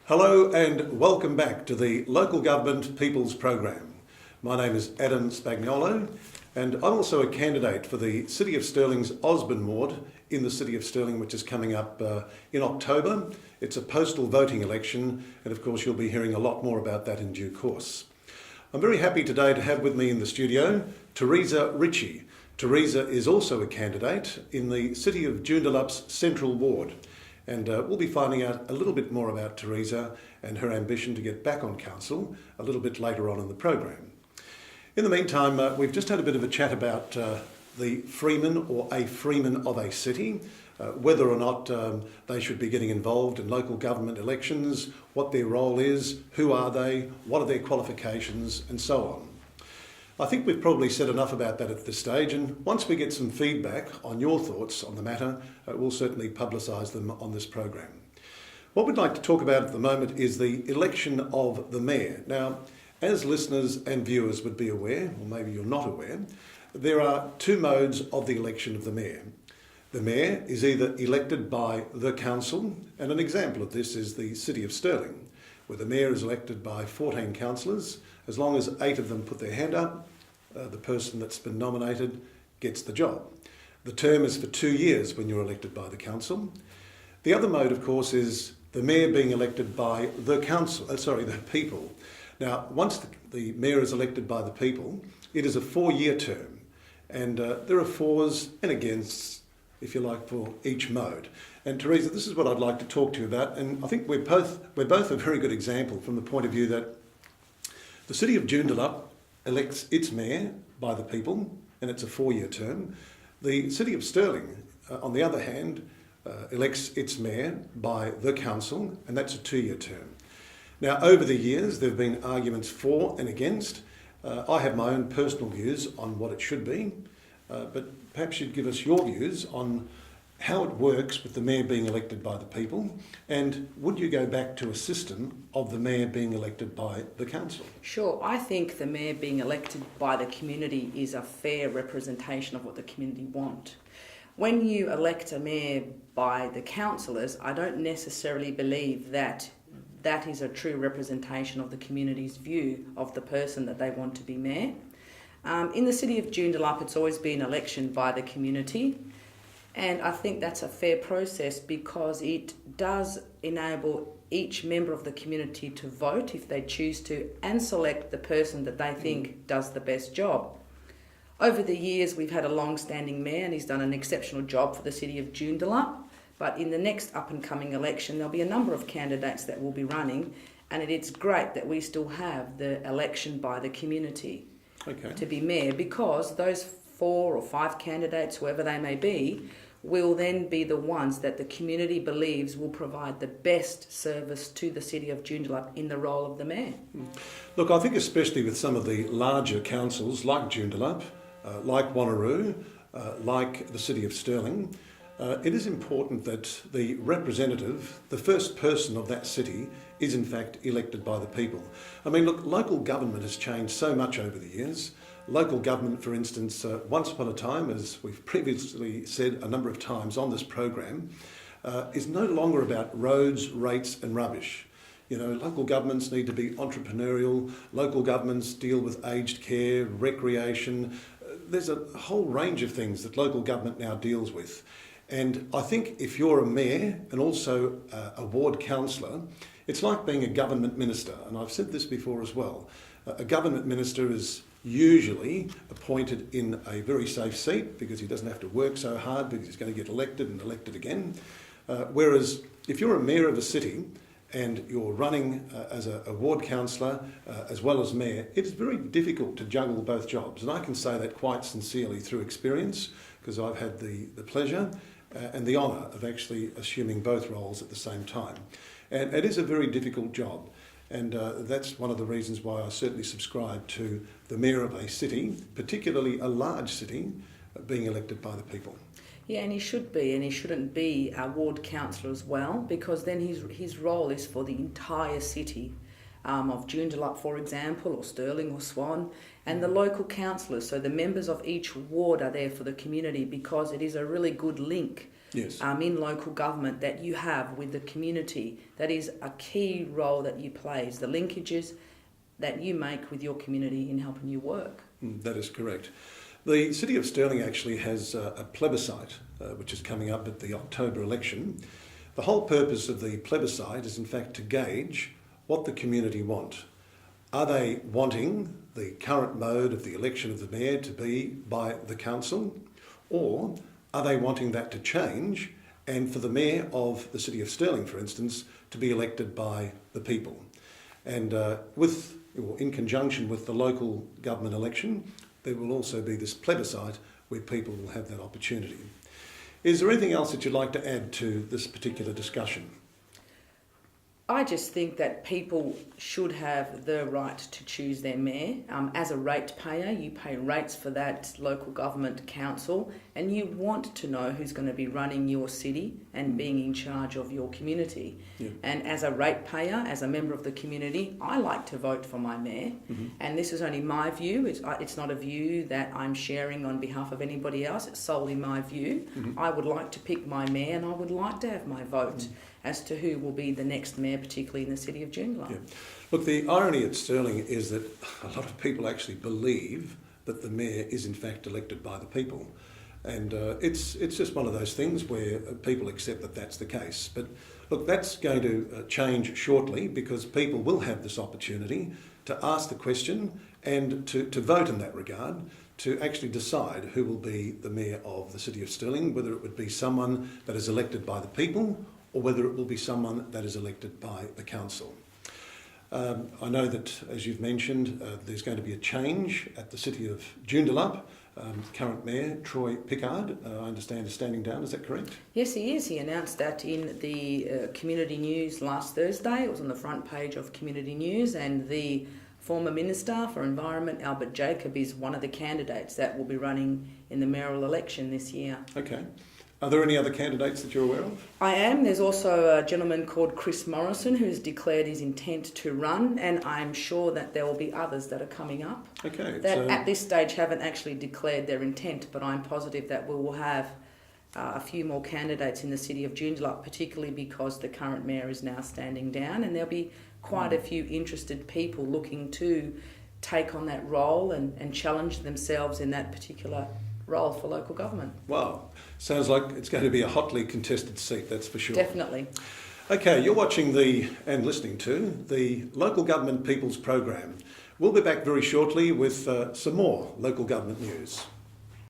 Hello and welcome back to the Local Government People's Program. My name is Adam Spagnolo and I'm also a candidate for the City of Stirling's Osborne ward in the City of Stirling, which is coming up in October. It's a postal voting election and of course you'll be hearing a lot more about that in due course. I'm very happy today to have with me in the studio Teresa Ritchie. Teresa is also a candidate in the City of Joondalup's Central Ward. And we'll be finding out a little bit more about Teresa and her ambition to get back on council a little bit later on in the program. In the meantime, we've just had a bit of a chat about the freeman or a freeman of a city, whether or not they should be getting involved in local government elections, what their role is, who are they, what are their qualifications, and so on. I think we've probably said enough about that at this stage, and once we get some feedback on your thoughts on the matter, we'll certainly publicise them on this program. What we'd like to talk about at the moment is the election of the Mayor. Now, as listeners and viewers would be aware, or maybe you're not aware, there are two modes of the election of the Mayor. The Mayor is either elected by the Council, and an example of this is the City of Stirling, where the Mayor is elected by 14 councillors. As long as 8 of them put their hand up, the person that's been nominated gets the job. The term is for 2 years when you're elected by the council. The other mode, of course, is the Mayor being elected by the people. Now, once the Mayor is elected by the people, it is a 4-year term, and there are fors and againsts, if you like, for each mode. And Teresa, this is what I'd like to talk to you about, and I think we're both a very good example from the point of view that the City of Joondalup elects its Mayor by the people, and it's a 4-year term. The City of Stirling, on the other hand, elects its Mayor by the Council, and that's a 2-year term. Now, over the years, there have been arguments for and against. I have my own personal views on what it should be, but perhaps you'd give us your views on how it works with the Mayor being elected by the people, and would you go back to a system of the Mayor being elected by the Council? Sure, I think the Mayor being elected by the community is a fair representation of what the community want. When you elect a Mayor by the councillors, I don't necessarily believe that that is a true representation of the community's view of the person that they want to be Mayor. In the City of Joondalup, it's always been election by the community. And I think that's a fair process because it does enable each member of the community to vote if they choose to and select the person that they think does the best job. Over the years, we've had a long-standing Mayor and he's done an exceptional job for the City of Joondalup. But in the next up-and-coming election, there'll be a number of candidates that will be running, and it's great that we still have the election by the community to be Mayor, because those 4 or 5 candidates, whoever they may be, will then be the ones that the community believes will provide the best service to the City of Joondalup in the role of the Mayor. Look, I think especially with some of the larger councils like Joondalup, like Wanneroo, like the City of Stirling, it is important that the representative, the first person of that city, is in fact elected by the people. I mean, look, local government has changed so much over the years. Local government, for instance, once upon a time, as we've previously said a number of times on this program, is no longer about roads, rates and rubbish. You know, local governments need to be entrepreneurial. Local governments deal with aged care, recreation. There's a whole range of things that local government now deals with. And I think if you're a mayor and also a ward councillor, it's like being a government minister. And I've said this before as well. A government minister is usually appointed in a very safe seat because he doesn't have to work so hard because he's going to get elected and elected again. Whereas if you're a mayor of a city and you're running as a ward councillor as well as mayor, it's very difficult to juggle both jobs. And I can say that quite sincerely through experience because I've had the pleasure and the honour of actually assuming both roles at the same time. And it is a very difficult job. And that's one of the reasons why I certainly subscribe to the mayor of a city, particularly a large city, being elected by the people. Yeah, and he should be, and he shouldn't be a ward councillor as well, because then his role is for the entire city of Joondalup, for example, or Stirling or Swan, and the local councillors. So the members of each ward are there for the community because it is a really good link Yes. in local government that you have with the community. That is a key role that you play, is the linkages that you make with your community in helping you work. That is correct. The City of Stirling actually has a plebiscite which is coming up at the October election. The whole purpose of the plebiscite is in fact to gauge what the community want. Are they wanting the current mode of the election of the mayor to be by the council, or are they wanting that to change and for the mayor of the City of Stirling, for instance, to be elected by the people? And in conjunction with the local government election, there will also be this plebiscite where people will have that opportunity. Is there anything else that you'd like to add to this particular discussion? I just think that people should have the right to choose their mayor. As a ratepayer, you pay rates for that local government council, and you want to know who's going to be running your city and being in charge of your community. Yeah. And as a ratepayer, as a member of the community, I like to vote for my mayor. And this is only my view. It's not a view that I'm sharing on behalf of anybody else. It's solely my view. I would like to pick my mayor, and I would like to have my vote as to who will be the next mayor, particularly in the city of Joondalup. Yeah. Look, the irony at Stirling is that a lot of people actually believe that the mayor is in fact elected by the people. And it's just one of those things where people accept that that's the case. But look, that's going to change shortly, because people will have this opportunity to ask the question and to vote in that regard, to actually decide who will be the mayor of the City of Stirling, whether it would be someone that is elected by the people or whether it will be someone that is elected by the council. I know that, as you've mentioned, there's going to be a change at the City of Joondalup. Current Mayor Troy Pickard, I understand, is standing down. Is that correct? Yes, he is. He announced that in the Community News last Thursday. It was on the front page of Community News, and the former Minister for Environment, Albert Jacob, is one of the candidates that will be running in the mayoral election this year. Okay. Are there any other candidates that you're aware of? I am. There's also a gentleman called Chris Morrison who's declared his intent to run, and I'm sure that there will be others that are coming up Okay. that So, at this stage haven't actually declared their intent, but I'm positive that we will have a few more candidates in the city of Joondalup, particularly because the current mayor is now standing down, and there'll be quite a few interested people looking to take on that role and challenge themselves in that particular role for local government. wow. Sounds like it's going to be a hotly contested seat, that's for sure. Definitely. Okay, you're watching and listening to the Local Government People's Program. We'll be back very shortly with some more local government news.